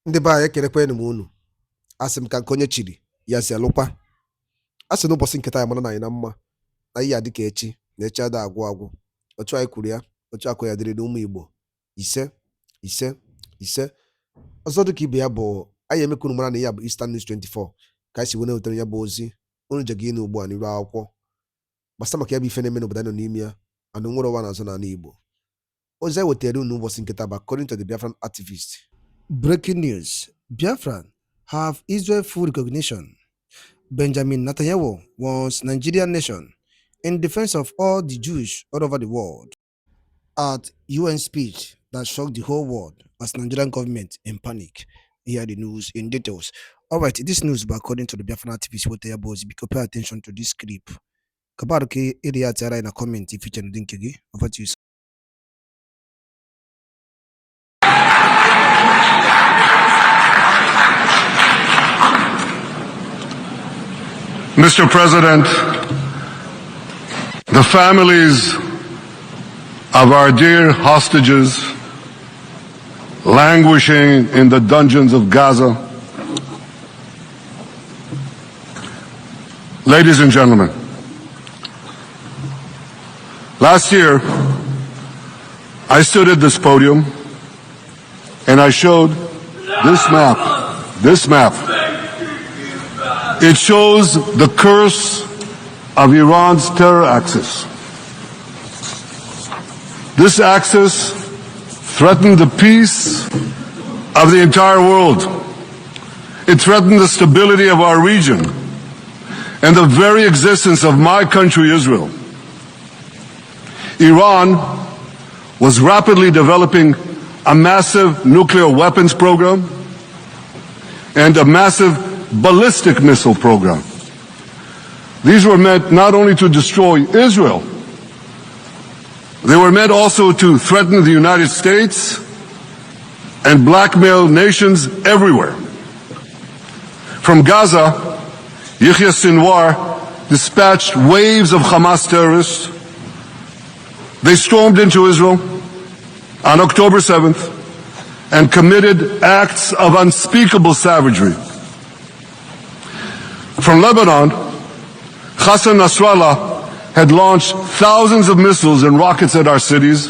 Ndị be anyị ekelekwanụ m unu. Asị m ka nke onye chiri ya si alụkwa. Asị n'ụbọchị nketa ya mara na anyị na mma na ihe adị ka echi na echi ada agwụ agwụ. Otu anyị kwuru ya, otu akụ ya dịrị n'ụmụ Igbo. Ise. Ọzọ dị ka ibe ya bụ anyị emekunu mara na ya bụ Eastern News 24 ka anyị si wee wetara ya bụ ozi unu je gị n'ugbu a n'iru akwụkwọ gbasa maka ya bụ ife na-eme n'obodo nọ n'ime ya anụ nwere ụwa n'azụ n'ala Igbo. Ozi anyị wetara unu n'ụbọchị nketa bụ according to the Biafran activist. Breaking news: Biafra have Israel full recognition. Benjamin Netanyahu wants Nigerian nation in defense of all the Jews all over the world. At UN speech that shocked the whole world as Nigerian government in panic. Hear the news in details. All right, this news, but according to the Biafran activist, what they are because pay attention to this clip. Kabaruke area in a comment if you can think again. Over to you. Mr. President, the families of our dear hostages languishing in the dungeons of Gaza. Ladies and gentlemen, last year I stood at this podium and I showed this map. It shows the curse of Iran's terror axis. This axis threatened the peace of the entire world. It threatened the stability of our region and the very existence of my country, Israel. Iran was rapidly developing a massive nuclear weapons program and a massive ballistic missile program. These were meant not only to destroy Israel, they were meant also to threaten the United States and blackmail nations everywhere. From Gaza, Yahya Sinwar dispatched waves of Hamas terrorists. They stormed into Israel on October 7th and committed acts of unspeakable savagery. From Lebanon, Hassan Nasrallah had launched thousands of missiles and rockets at our cities,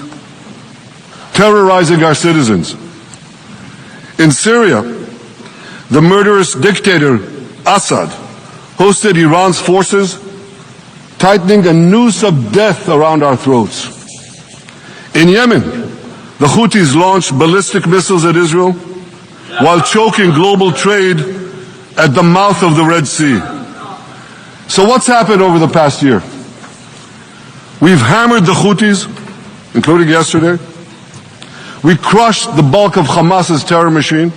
terrorizing our citizens. In Syria, the murderous dictator Assad hosted Iran's forces, tightening a noose of death around our throats. In Yemen, the Houthis launched ballistic missiles at Israel while choking global trade at the mouth of the Red Sea. So what's happened over the past year? We've hammered the Houthis, including yesterday. We crushed the bulk of Hamas's terror machine.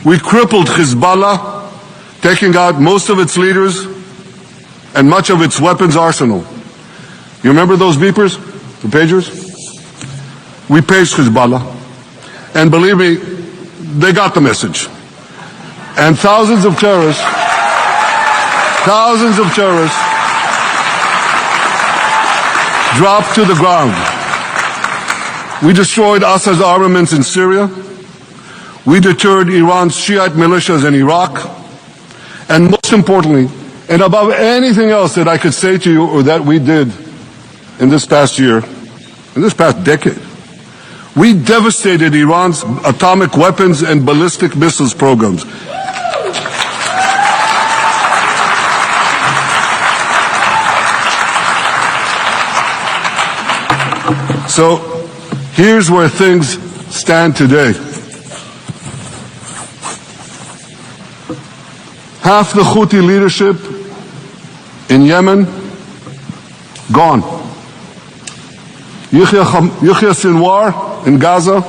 We crippled Hezbollah, taking out most of its leaders and much of its weapons arsenal. You remember those beepers, the pagers? We paged Hezbollah, and believe me, they got the message. And thousands of terrorists dropped to the ground. We destroyed Assad's armaments in Syria. We deterred Iran's Shiite militias in Iraq. And most importantly, and above anything else that I could say to you or that we did in this past year, in this past decade, we devastated Iran's atomic weapons and ballistic missiles programs. So here's where things stand today. Half the Houthi leadership in Yemen, gone. Yahya Sinwar in Gaza,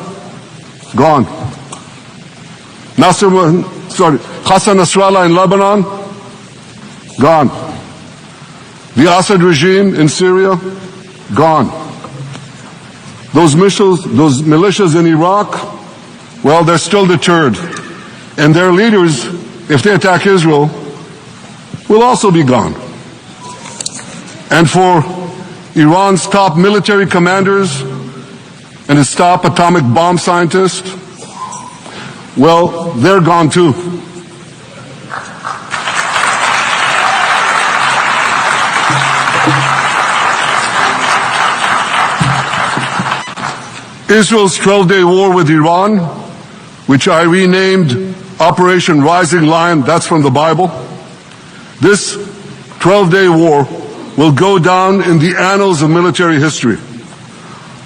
gone. Hassan Nasrallah in Lebanon, gone. The Assad regime in Syria, gone. Those militias in Iraq, well, they're still deterred. And their leaders, if they attack Israel, will also be gone. And for Iran's top military commanders and its top atomic bomb scientists, well, they're gone too. Israel's 12-day war with Iran, which I renamed Operation Rising Lion, that's from the Bible. This 12-day war will go down in the annals of military history.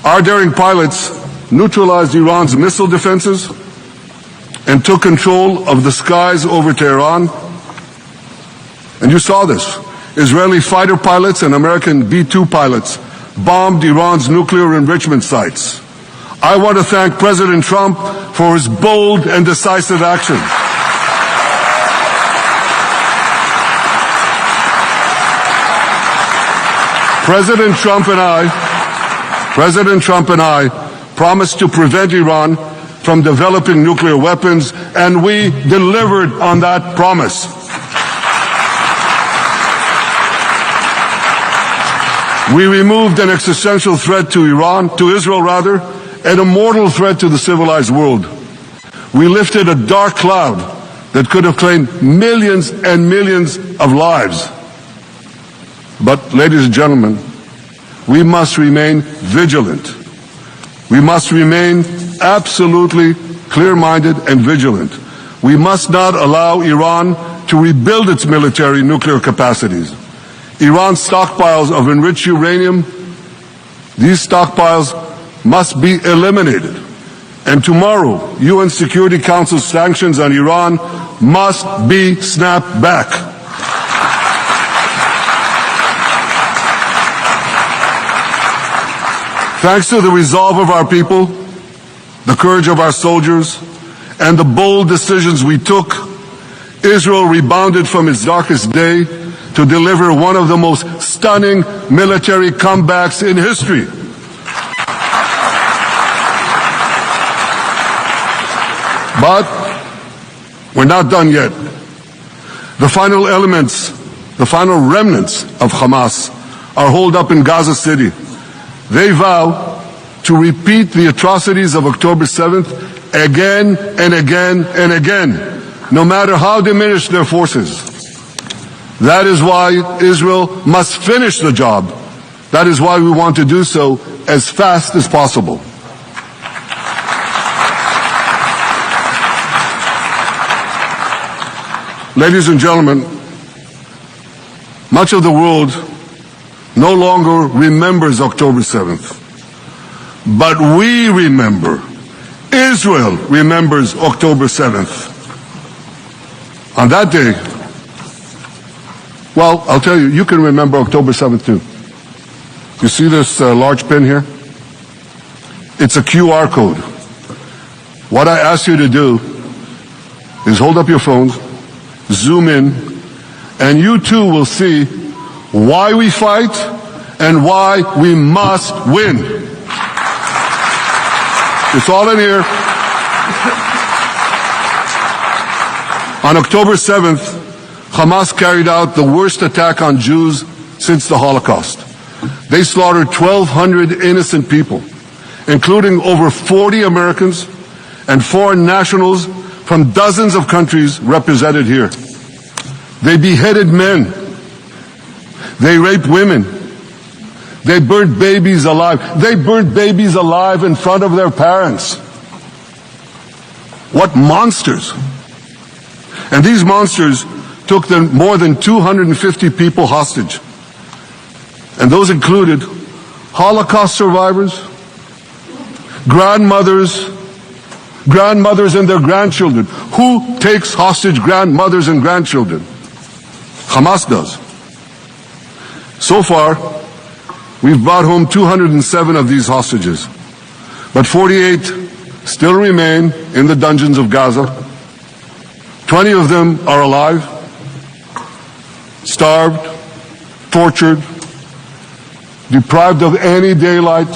Our daring pilots neutralized Iran's missile defenses and took control of the skies over Tehran. And you saw this. Israeli fighter pilots and American B-2 pilots bombed Iran's nuclear enrichment sites. I want to thank President Trump for his bold and decisive action. President Trump and I promised to prevent Iran from developing nuclear weapons, and we delivered on that promise. We removed an existential threat to Israel, and a mortal threat to the civilized world. We lifted a dark cloud that could have claimed millions and millions of lives. But, ladies and gentlemen, we must remain vigilant. We must remain absolutely clear-minded and vigilant. We must not allow Iran to rebuild its military nuclear capacities. Iran's stockpiles of enriched uranium, these stockpiles must be eliminated. And tomorrow, UN Security Council sanctions on Iran must be snapped back. Thanks to the resolve of our people, the courage of our soldiers, and the bold decisions we took, Israel rebounded from its darkest day to deliver one of the most stunning military comebacks in history. But we're not done yet. The final elements, the final remnants of Hamas are holed up in Gaza City. They vow to repeat the atrocities of October 7th again and again and again, no matter how diminished their forces. That is why Israel must finish the job. That is why we want to do so as fast as possible. Ladies and gentlemen, much of the world no longer remembers October 7th. But we remember. Israel remembers October 7th. On that day, well, I'll tell you, you can remember October 7th too. You see this large pin here? It's a QR code. What I ask you to do is hold up your phones, zoom in, and you too will see why we fight and why we must win. It's all in here. On October 7th, Hamas carried out the worst attack on Jews since the Holocaust. They slaughtered 1,200 innocent people, including over 40 Americans and foreign nationals from dozens of countries represented here. They beheaded men. They raped women. They burnt babies alive. They burnt babies alive in front of their parents. What monsters! And these monsters took more than 250 people hostage. And those included Holocaust survivors, grandmothers and their grandchildren. Who takes hostage grandmothers and grandchildren? Hamas does. So far, we've brought home 207 of these hostages, but 48 still remain in the dungeons of Gaza. 20 of them are alive, starved, tortured, deprived of any daylight,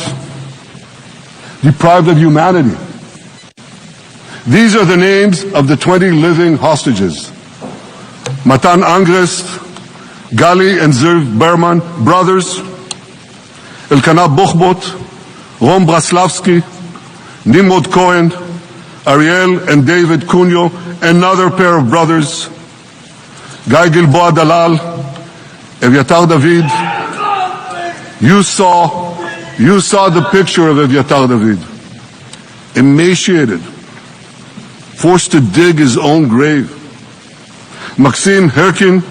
deprived of humanity. These are the names of the 20 living hostages. Matan Angrist, Gali and Zerv Berman, brothers, Elkanah Buchbot, Rom Braslavsky, Nimrod Cohen, Ariel and David Cunyo, another pair of brothers, Guy Gilboa Dalal, Evyatar David. You saw the picture of Evyatar David, emaciated, forced to dig his own grave. Maxim Herkin,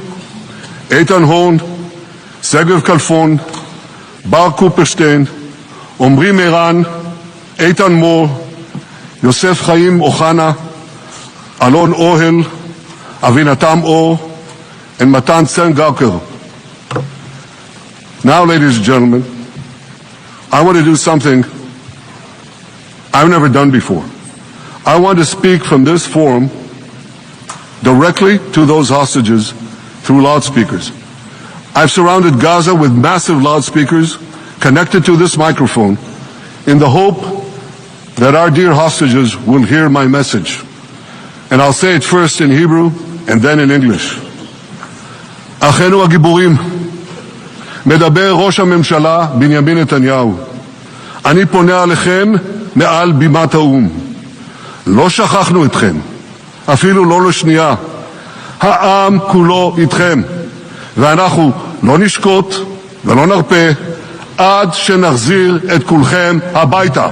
Eitan Horn, Segev Kalfon, Bar Kuperstein, Omri Meran, Eitan Mor, Yosef Chaim Ochana, Alon Ohel, Avinatam Or, and Matan Sen-Gawker. Now, ladies and gentlemen, I want to do something I've never done before. I want to speak from this forum directly to those hostages through loudspeakers. I've surrounded Gaza with massive loudspeakers connected to this microphone in the hope that our dear hostages will hear my message. And I'll say it first in Hebrew and then in English. אחינו הגיבורים, מדבר ראש הממשלה בנימין נתניהו. אני פונה עליכם מעל בימת האו"ם. לא שכחנו אתכם, אפילו לא לשנייה. העם כולו איתכם, ואנחנו לא נשקוט ולא נרפה עד שנחזיר את כולכם הביתה,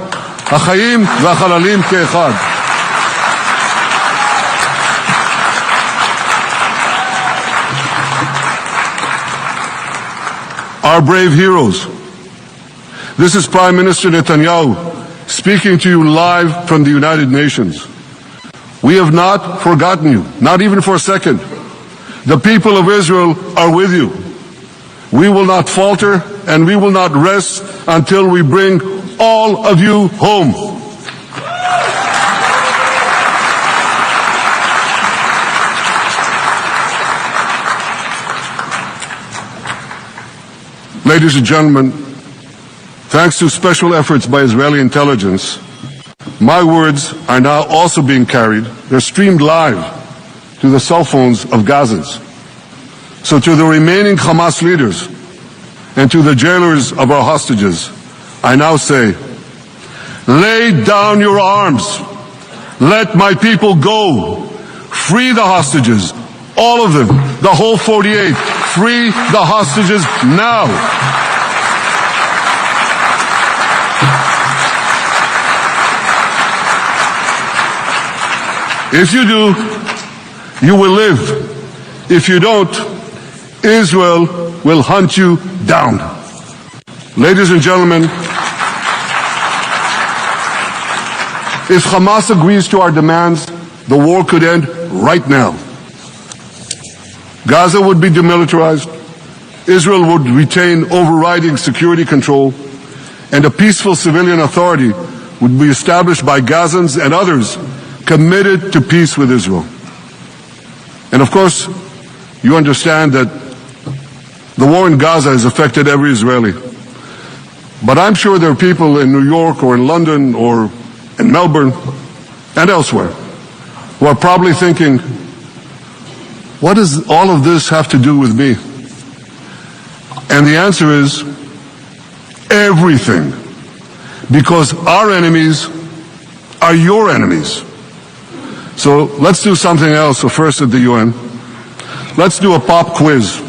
החיים והחללים כאחד. Our brave heroes. This is Prime Minister Netanyahu speaking to you live from the United Nations. We have not forgotten you, not even for a second. The people of Israel are with you. We will not falter and we will not rest until we bring all of you home. Ladies and gentlemen, thanks to special efforts by Israeli intelligence, my words are now also being carried. They're streamed live to the cell phones of Gazans. So to the remaining Hamas leaders and to the jailers of our hostages, I now say, lay down your arms. Let my people go. Free the hostages, all of them, the whole 48. Free the hostages now. If you do, you will live. If you don't, Israel will hunt you down. Ladies and gentlemen, if Hamas agrees to our demands, the war could end right now. Gaza would be demilitarized, Israel would retain overriding security control, and a peaceful civilian authority would be established by Gazans and others committed to peace with Israel. And of course, you understand that the war in Gaza has affected every Israeli. But I'm sure there are people in New York or in London or in Melbourne and elsewhere who are probably thinking, what does all of this have to do with me? And the answer is everything. Because our enemies are your enemies. So let's do something else first at the UN. Let's do a pop quiz.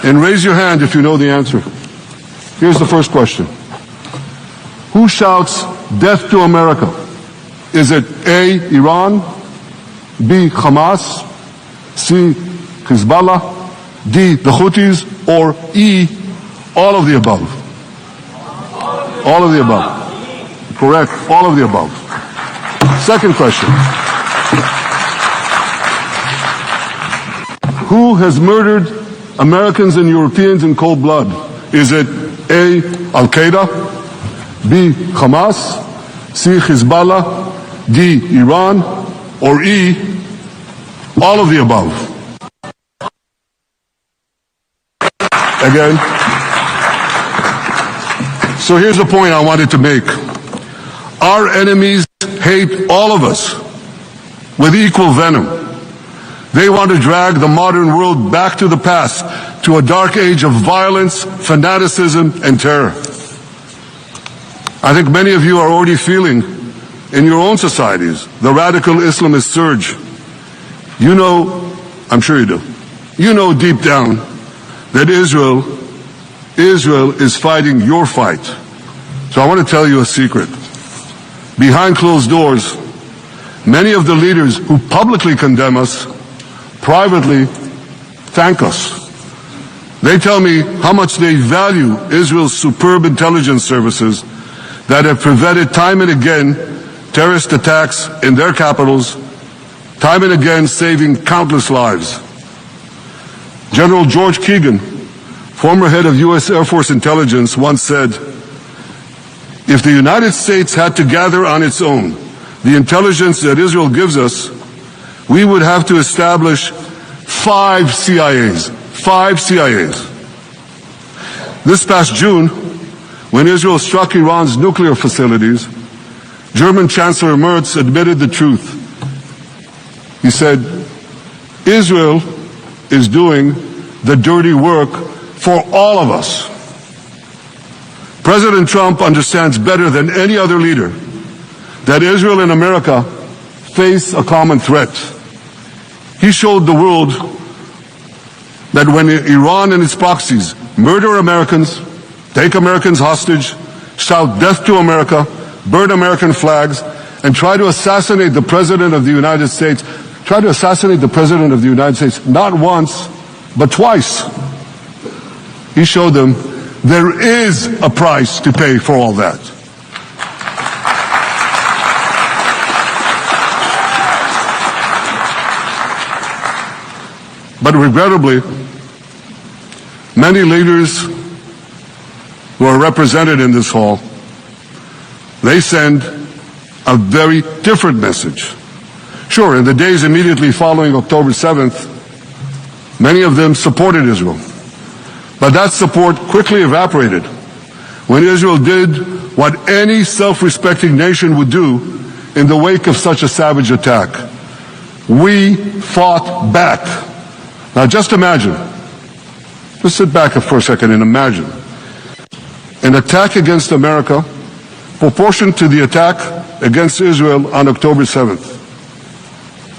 And raise your hand if you know the answer. Here's the first question. Who shouts death to America? Is it A, Iran, B, Hamas, C, Hezbollah, D, the Houthis, or E, all of the above? All of the above. Correct, all of the above. Second question. Who has murdered Americans and Europeans in cold blood? Is it A, Al-Qaeda, B, Hamas, C, Hezbollah, D, Iran, or E, all of the above? Again. So here's the point I wanted to make. Our enemies hate all of us with equal venom. They want to drag the modern world back to the past, to a dark age of violence, fanaticism, and terror. I think many of you are already feeling in your own societies the radical Islamist surge, you know, I'm sure you do, you know deep down that Israel is fighting your fight. So I want to tell you a secret. Behind closed doors, many of the leaders who publicly condemn us privately thank us. They tell me how much they value Israel's superb intelligence services that have prevented time and again terrorist attacks in their capitals, time and again saving countless lives. General George Keegan, former head of U.S. Air Force Intelligence, once said, "If the United States had to gather on its own the intelligence that Israel gives us, we would have to establish 5 CIAs. 5 CIAs. This past June, when Israel struck Iran's nuclear facilities, German Chancellor Merz admitted the truth. He said, Israel is doing the dirty work for all of us. President Trump understands better than any other leader that Israel and America face a common threat. He showed the world that when Iran and its proxies murder Americans, take Americans hostage, shout death to America, burn American flags, and try to assassinate the President of the United States, not once, but twice. He showed them there is a price to pay for all that. But regrettably, many leaders who are represented in this hall, they send a very different message. Sure, in the days immediately following October 7th, many of them supported Israel. But that support quickly evaporated when Israel did what any self-respecting nation would do in the wake of such a savage attack. We fought back. Now just imagine, just sit back for a second and imagine an attack against America proportioned to the attack against Israel on October 7th.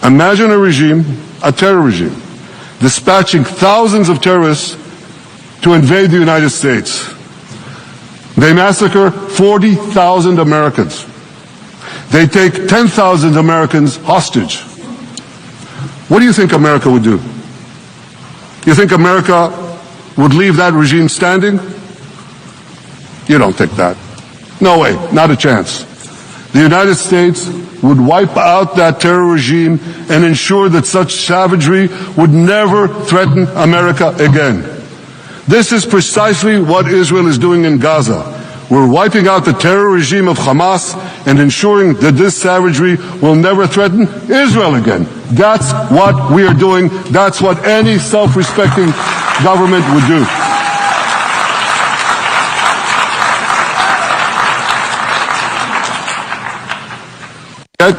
Imagine a regime, a terror regime, dispatching thousands of terrorists to invade the United States. They massacre 40,000 Americans. They take 10,000 Americans hostage. What do you think America would do? You think America would leave that regime standing? You don't think that. No way, not a chance. The United States would wipe out that terror regime and ensure that such savagery would never threaten America again. This is precisely what Israel is doing in Gaza. We're wiping out the terror regime of Hamas and ensuring that this savagery will never threaten Israel again. That's what we are doing. That's what any self-respecting government would do. Yet,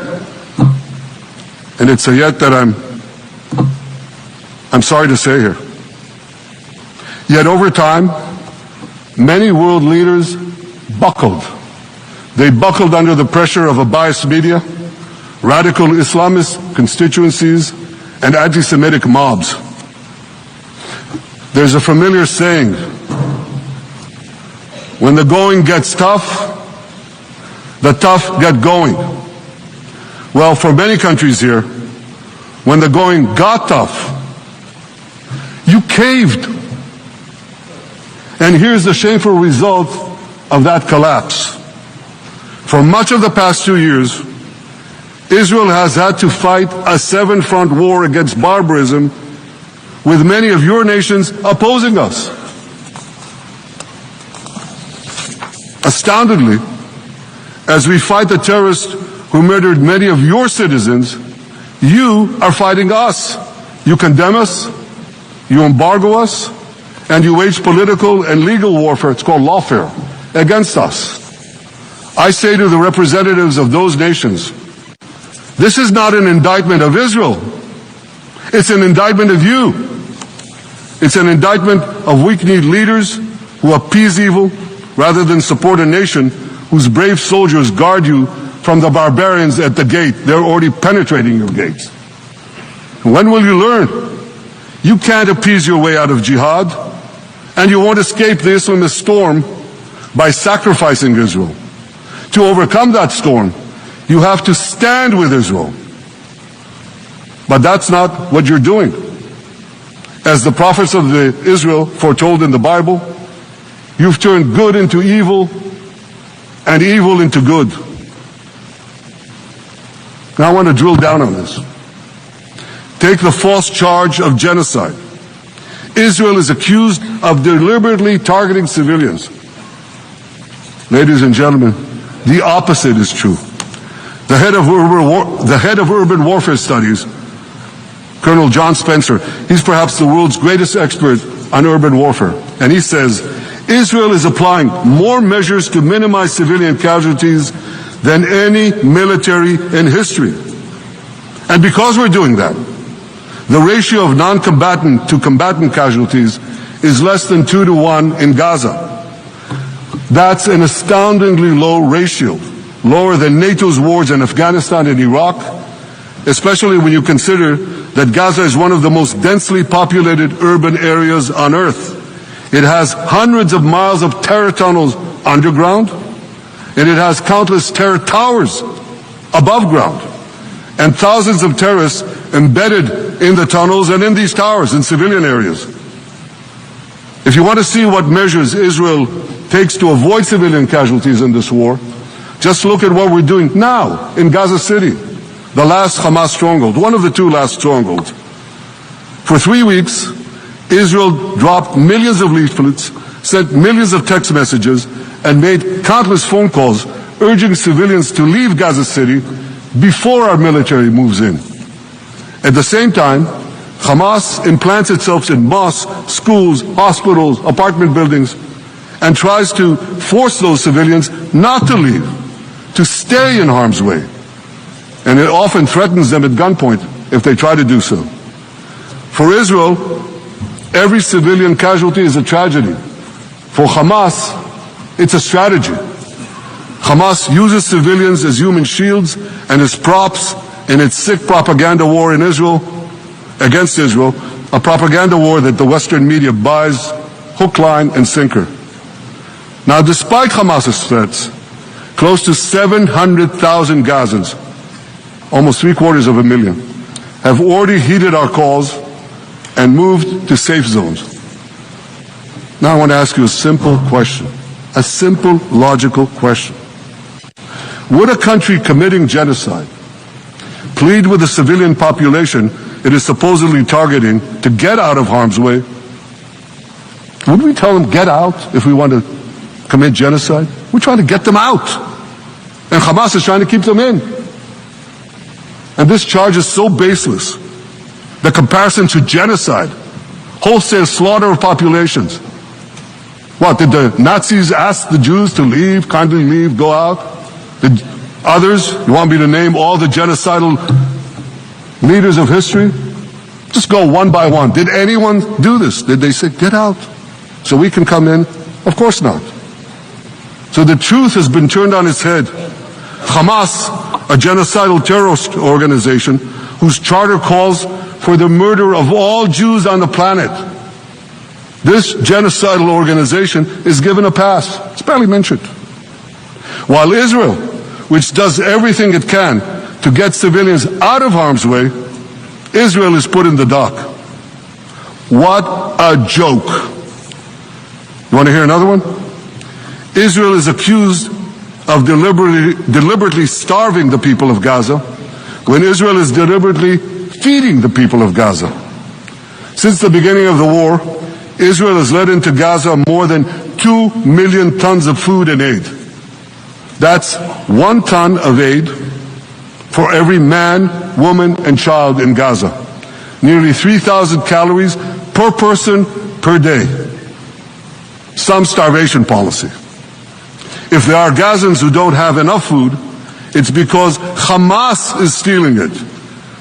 and it's a yet that I'm sorry to say here. Yet over time, many world leaders buckled. They buckled under the pressure of a biased media, radical Islamist constituencies, and anti-Semitic mobs. There's a familiar saying, when the going gets tough, the tough get going. Well, for many countries here, when the going got tough, you caved. And here's the shameful result of that collapse. For much of the past 2 years, Israel has had to fight a 7-front war against barbarism with many of your nations opposing us. Astoundingly, as we fight the terrorists who murdered many of your citizens, you are fighting us. You condemn us, you embargo us, and you wage political and legal warfare, it's called lawfare, against us. I say to the representatives of those nations, this is not an indictment of Israel. It's an indictment of you. It's an indictment of weak-kneed leaders who appease evil rather than support a nation whose brave soldiers guard you from the barbarians at the gate. They're already penetrating your gates. When will you learn? You can't appease your way out of jihad, and you won't escape the Islamist storm by sacrificing Israel. To overcome that storm, you have to stand with Israel. But that's not what you're doing. As the prophets of Israel foretold in the Bible, you've turned good into evil and evil into good. Now I want to drill down on this. Take the false charge of genocide. Israel is accused of deliberately targeting civilians. Ladies and gentlemen, the opposite is true. The head of urban warfare studies, Colonel John Spencer, he's perhaps the world's greatest expert on urban warfare. And he says, Israel is applying more measures to minimize civilian casualties than any military in history. And because we're doing that, the ratio of non-combatant to combatant casualties is less than 2 to 1 in Gaza. That's an astoundingly low ratio, lower than NATO's wars in Afghanistan and Iraq, especially when you consider that Gaza is one of the most densely populated urban areas on Earth. It has hundreds of miles of terror tunnels underground, and it has countless terror towers above ground, and thousands of terrorists embedded in the tunnels and in these towers in civilian areas. If you want to see what measures Israel takes to avoid civilian casualties in this war, just look at what we're doing now in Gaza City, the last Hamas stronghold, one of the 2 last strongholds. For 3 weeks, Israel dropped millions of leaflets, sent millions of text messages, and made countless phone calls urging civilians to leave Gaza City before our military moves in. At the same time, Hamas implants itself in mosques, schools, hospitals, apartment buildings, and tries to force those civilians not to leave, to stay in harm's way. And it often threatens them at gunpoint if they try to do so. For Israel, every civilian casualty is a tragedy. For Hamas, it's a strategy. Hamas uses civilians as human shields and as props in its sick propaganda war in Israel, against Israel, a propaganda war that the Western media buys hook, line, and sinker. Now, despite Hamas's threats, close to 700,000 Gazans, almost 750,000, have already heeded our calls and moved to safe zones. Now I want to ask you a simple question, a simple, logical question. Would a country committing genocide plead with the civilian population it is supposedly targeting to get out of harm's way? Would we tell them, get out, if we want to commit genocide? We're trying to get them out. And Hamas is trying to keep them in. And this charge is so baseless. The comparison to genocide, wholesale slaughter of populations. What, did the Nazis ask the Jews to leave, kindly leave, go out? Did others, you want me to name all the genocidal leaders of history? Just go one by one. Did anyone do this? Did they say, get out so we can come in? Of course not. So the truth has been turned on its head. Hamas, a genocidal terrorist organization whose charter calls for the murder of all Jews on the planet. This genocidal organization is given a pass. It's barely mentioned. While Israel, which does everything it can to get civilians out of harm's way, Israel is put in the dock. What a joke. You want to hear another one? Israel is accused of deliberately starving the people of Gaza when Israel is deliberately feeding the people of Gaza. Since the beginning of the war, Israel has let into Gaza more than 2 million tons of food and aid. That's 1 ton of aid for every man, woman, and child in Gaza. Nearly 3,000 calories per person per day. Some starvation policy. If there are Gazans who don't have enough food, it's because Hamas is stealing it.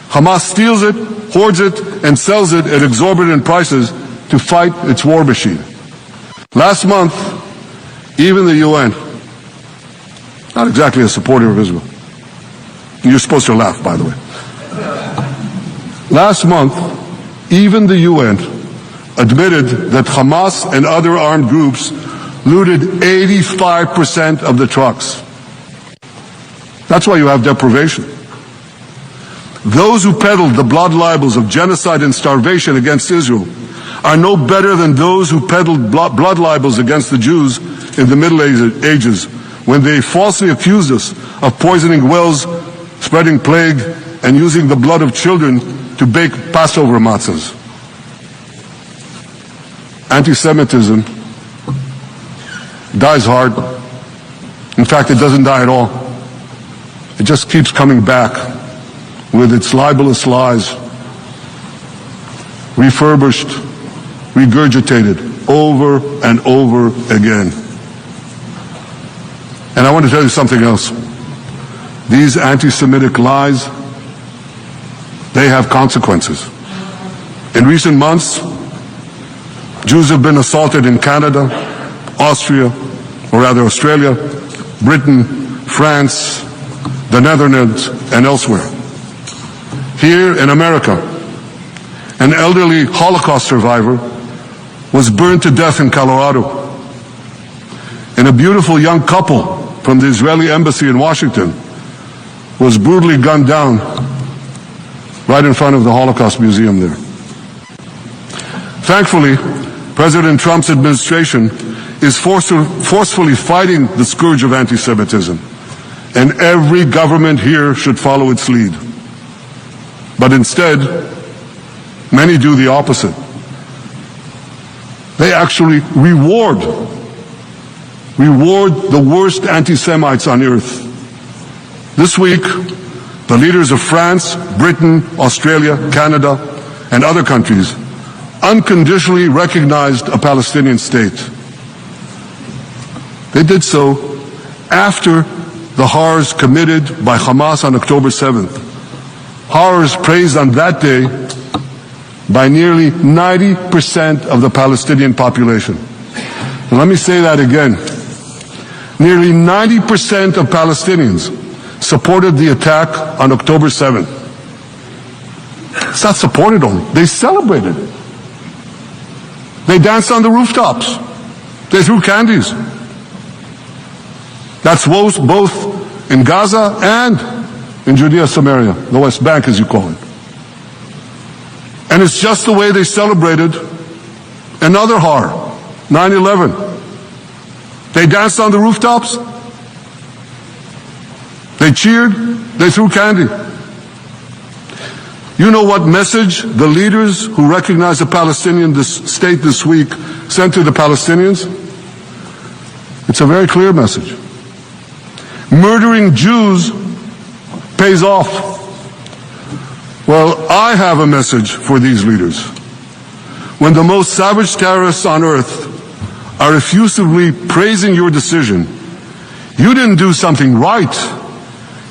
Hamas steals it, hoards it, and sells it at exorbitant prices to fight its war machine. Last month, even the UN, not exactly a supporter of Israel, You're supposed to laugh, by the way. Last month, even the UN admitted that Hamas and other armed groups looted 85% of the trucks. That's why you have deprivation. Those who peddled the blood libels of genocide and starvation against Israel are no better than those who peddled blood libels against the Jews in the Middle Ages when they falsely accused us of poisoning wells, spreading plague, and using the blood of children to bake Passover matzahs. Anti-Semitism dies hard. In fact, it doesn't die at all. It just keeps coming back with its libelous lies, refurbished, regurgitated over and over again. And I want to tell you something else. These anti-Semitic lies, they have consequences. In recent months, Jews have been assaulted in Canada, Austria, or rather Australia, Britain, France, the Netherlands, and elsewhere. Here in America, an elderly Holocaust survivor was burned to death in Colorado. And a beautiful young couple from the Israeli embassy in Washington was brutally gunned down right in front of the Holocaust Museum there. Thankfully, President Trump's administration is forcefully fighting the scourge of anti-Semitism, and every government here should follow its lead. But instead, many do the opposite. They actually reward the worst anti-Semites on earth. This week, the leaders of France, Britain, Australia, Canada, and other countries unconditionally recognized a Palestinian state. They did so after the horrors committed by Hamas on October 7th. Horrors praised on that day by nearly 90% of the Palestinian population. And let me say that again. Nearly 90% of Palestinians supported the attack on October 7th. It's not supported only, they celebrated it. They danced on the rooftops. They threw candies. That's both in Gaza and in Judea, Samaria, the West Bank as you call it. And it's just the way they celebrated another horror, 9/11. They danced on the rooftops. They cheered. They threw candy. You know what message the leaders who recognize the Palestinian state this week sent to the Palestinians? It's a very clear message. Murdering Jews pays off. Well, I have a message for these leaders. When the most savage terrorists on earth are effusively praising your decision, you didn't do something right.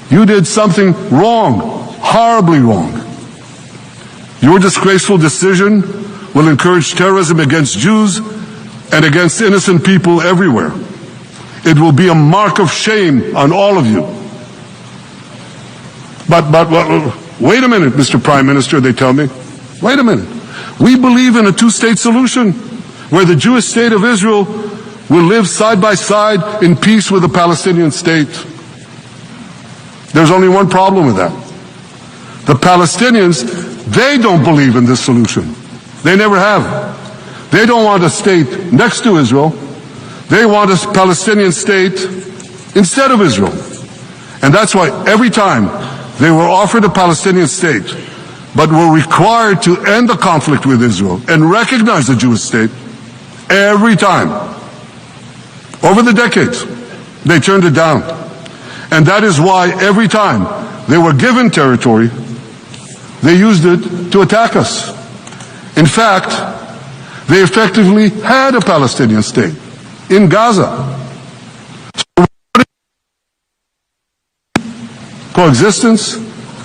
You did something wrong, horribly wrong. Your disgraceful decision will encourage terrorism against Jews and against innocent people everywhere. It will be a mark of shame on all of you. But wait a minute, Mr. Prime Minister, they tell me. Wait a minute. We believe in a two-state solution where the Jewish state of Israel will live side by side in peace with the Palestinian state. There's only one problem with that. The Palestinians, they don't believe in this solution. They never have. They don't want a state next to Israel. They want a Palestinian state instead of Israel. And that's why every time they were offered a Palestinian state, but were required to end the conflict with Israel and recognize the Jewish state, every time, over the decades, they turned it down. And that is why every time they were given territory, they used it to attack us. In fact, they effectively had a Palestinian state in Gaza. Coexistence?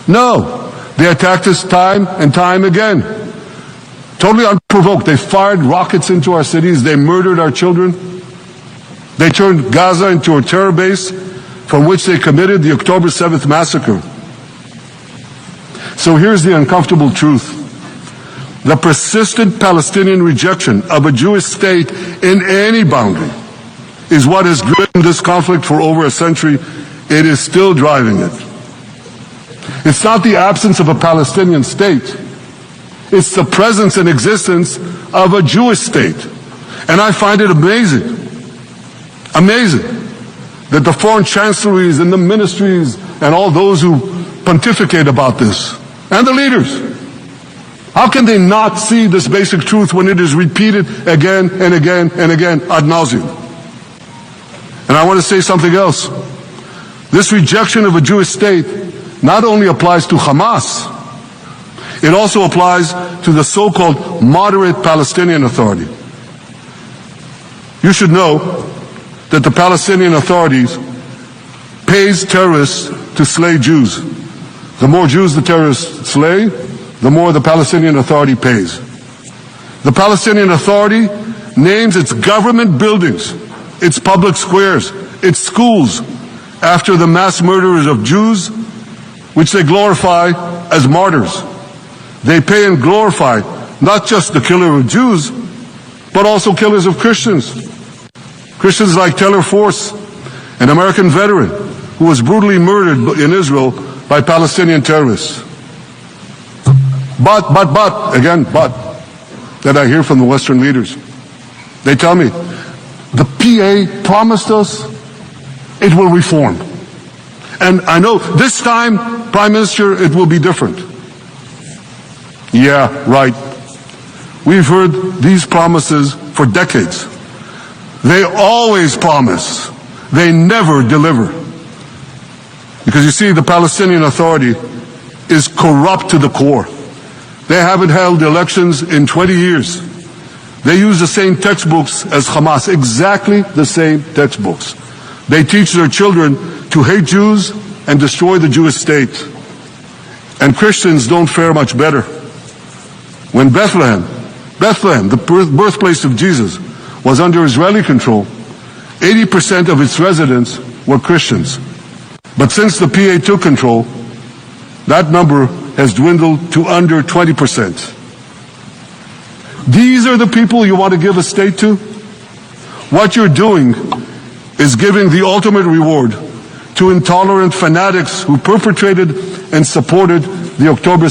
No. They attacked us time and time again. Totally unprovoked. They fired rockets into our cities. They murdered our children. They turned Gaza into a terror base from which they committed the October 7th massacre. So here's the uncomfortable truth. The persistent Palestinian rejection of a Jewish state in any boundary is what has driven this conflict for over a century. It is still driving it. It's not the absence of a Palestinian state. It's the presence and existence of a Jewish state. And I find it amazing that the foreign chancelleries and the ministries and all those who pontificate about this, and the leaders, how can they not see this basic truth when it is repeated again and again and again ad nauseum? And I want to say something else. This rejection of a Jewish state not only applies to Hamas, it also applies to the so-called moderate Palestinian Authority. You should know that the Palestinian authorities pays terrorists to slay Jews. The more Jews the terrorists slay, the more the Palestinian Authority pays. The Palestinian Authority names its government buildings, its public squares, its schools after the mass murderers of Jews, which they glorify as martyrs. They pay and glorify not just the killer of Jews, but also killers of Christians. Christians like Taylor Force, an American veteran who was brutally murdered in Israel by Palestinian terrorists. But, that I hear from the Western leaders. They tell me, the PA promised us it will reform. And I know this time, Prime Minister, it will be different. Yeah, right. We've heard these promises for decades. They always promise. They never deliver. Because you see, the Palestinian Authority is corrupt to the core. They haven't held elections in 20 years. They use the same textbooks as Hamas, exactly the same textbooks. They teach their children to hate Jews and destroy the Jewish state. And Christians don't fare much better. When Bethlehem, the birthplace of Jesus, was under Israeli control, 80% of its residents were Christians. But since the PA took control, that number has dwindled to under 20%. These are the people you want to give a state to? What you're doing is giving the ultimate reward to intolerant fanatics who perpetrated and supported the October.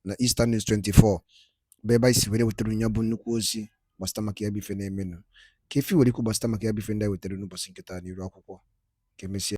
Na Eastern News 24 beba isi were wetara nyabu nnukwu ozi gbasata maka ya bụ ife na-emenụ ka efi were ikwu gbasata maka ya bụ ife ndị a wetara n'ụbọchị nketa n'iru akwụkwọ ka emesịa